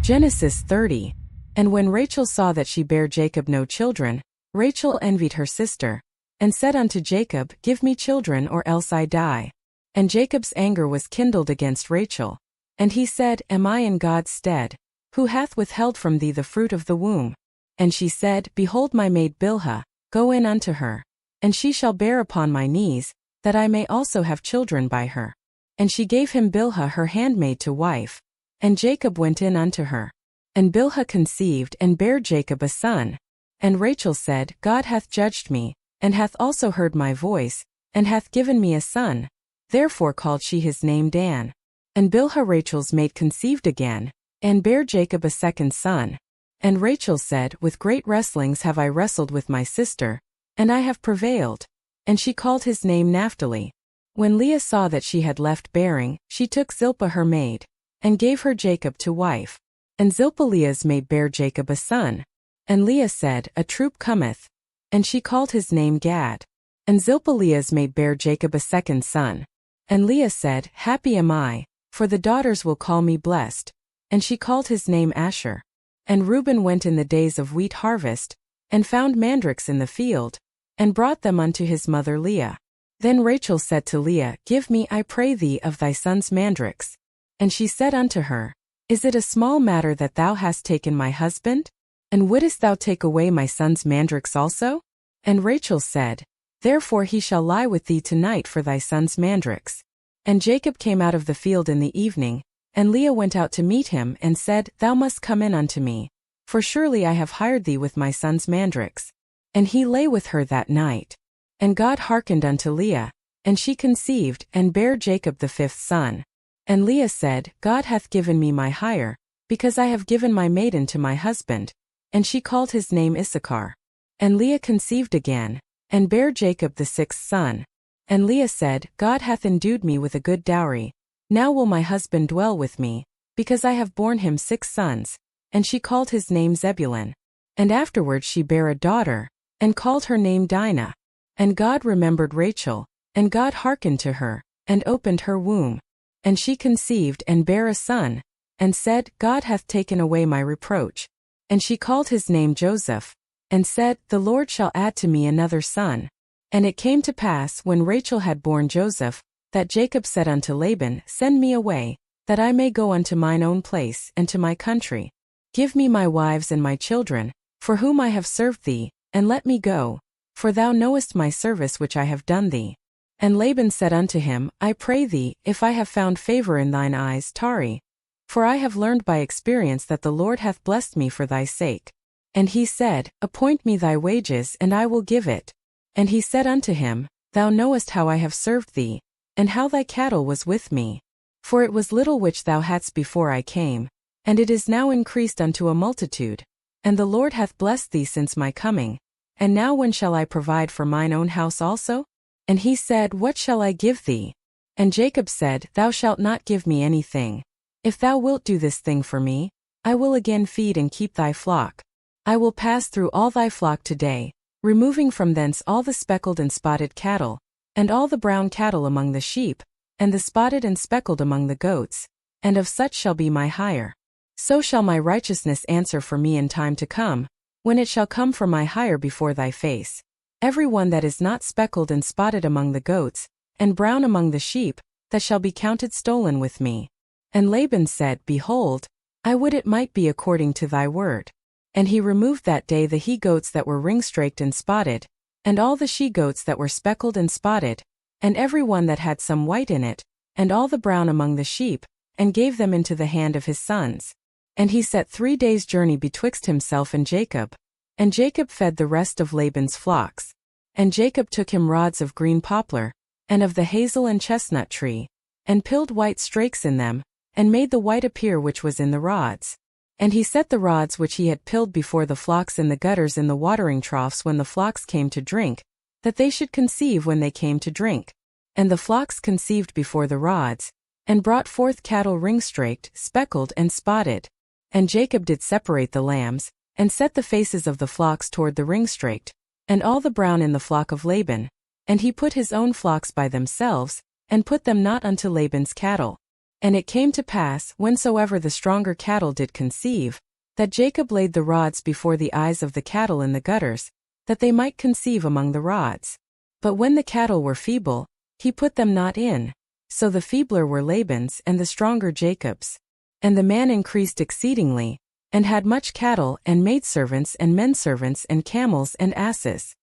Genesis 30. And when Rachel saw that she bare Jacob no children, Rachel envied her sister, and said unto Jacob, Give me children, or else I die. And Jacob's anger was kindled against Rachel. And he said, Am I in God's stead, who hath withheld from thee the fruit of the womb? And she said, Behold my maid Bilhah, go in unto her, and she shall bear upon my knees, that I may also have children by her. And she gave him Bilhah her handmaid to wife. And Jacob went in unto her. And Bilhah conceived and bare Jacob a son. And Rachel said, God hath judged me, and hath also heard my voice, and hath given me a son. Therefore called she his name Dan. And Bilhah Rachel's maid conceived again, and bare Jacob a second son. And Rachel said, With great wrestlings have I wrestled with my sister, and I have prevailed. And she called his name Naphtali. When Leah saw that she had left bearing, she took Zilpah her maid, and gave her Jacob to wife. And Zilpah Leah's maid bare Jacob a son. And Leah said, A troop cometh. And she called his name Gad. And Zilpah Leah's maid bare Jacob a second son. And Leah said, Happy am I, for the daughters will call me blessed. And she called his name Asher. And Reuben went in the days of wheat harvest, and found mandrakes in the field, and brought them unto his mother Leah. Then Rachel said to Leah, Give me, I pray thee, of thy son's mandrakes. And she said unto her, Is it a small matter that thou hast taken my husband? And wouldest thou take away my son's mandrakes also? And Rachel said, Therefore he shall lie with thee tonight for thy son's mandrakes. And Jacob came out of the field in the evening, and Leah went out to meet him, and said, Thou must come in unto me, for surely I have hired thee with my son's mandrakes. And he lay with her that night. And God hearkened unto Leah, and she conceived, and bare Jacob the fifth son. And Leah said, God hath given me my hire, because I have given my maiden to my husband. And she called his name Issachar. And Leah conceived again, and bare Jacob the sixth son. And Leah said, God hath endued me with a good dowry. Now will my husband dwell with me, because I have borne him 6 sons. And she called his name Zebulun. And afterward she bare a daughter, and called her name Dinah. And God remembered Rachel, and God hearkened to her, and opened her womb. And she conceived and bare a son, and said, God hath taken away my reproach. And she called his name Joseph, and said, The Lord shall add to me another son. And it came to pass, when Rachel had borne Joseph, that Jacob said unto Laban, Send me away, that I may go unto mine own place, and to my country. Give me my wives and my children, for whom I have served thee, and let me go, for thou knowest my service which I have done thee. And Laban said unto him, I pray thee, if I have found favor in thine eyes, tarry. For I have learned by experience that the Lord hath blessed me for thy sake. And he said, Appoint me thy wages, and I will give it. And he said unto him, Thou knowest how I have served thee, and how thy cattle was with me. For it was little which thou hadst before I came, and it is now increased unto a multitude. And the Lord hath blessed thee since my coming. And now when shall I provide for mine own house also? And he said, What shall I give thee? And Jacob said, Thou shalt not give me anything. If thou wilt do this thing for me, I will again feed and keep thy flock. I will pass through all thy flock today, removing from thence all the speckled and spotted cattle, and all the brown cattle among the sheep, and the spotted and speckled among the goats, and of such shall be my hire. So shall my righteousness answer for me in time to come, when it shall come for my hire before thy face. Every one that is not speckled and spotted among the goats, and brown among the sheep, that shall be counted stolen with me. And Laban said, Behold, I would it might be according to thy word. And he removed that day the he-goats that were ring-straked and spotted, and all the she-goats that were speckled and spotted, and every one that had some white in it, and all the brown among the sheep, and gave them into the hand of his sons. And he set 3 days' journey betwixt himself and Jacob. And Jacob fed the rest of Laban's flocks. And Jacob took him rods of green poplar, and of the hazel and chestnut tree, and pilled white strakes in them, and made the white appear which was in the rods. And he set the rods which he had pilled before the flocks in the gutters in the watering troughs when the flocks came to drink, that they should conceive when they came to drink. And the flocks conceived before the rods, and brought forth cattle ring-straked, speckled, and spotted. And Jacob did separate the lambs, and set the faces of the flocks toward the ring-straked, and all the brown in the flock of Laban. And he put his own flocks by themselves, and put them not unto Laban's cattle. And it came to pass, whensoever the stronger cattle did conceive, that Jacob laid the rods before the eyes of the cattle in the gutters, that they might conceive among the rods. But when the cattle were feeble, he put them not in. So the feebler were Laban's and the stronger Jacob's. And the man increased exceedingly, and had much cattle and maidservants and menservants and camels and asses.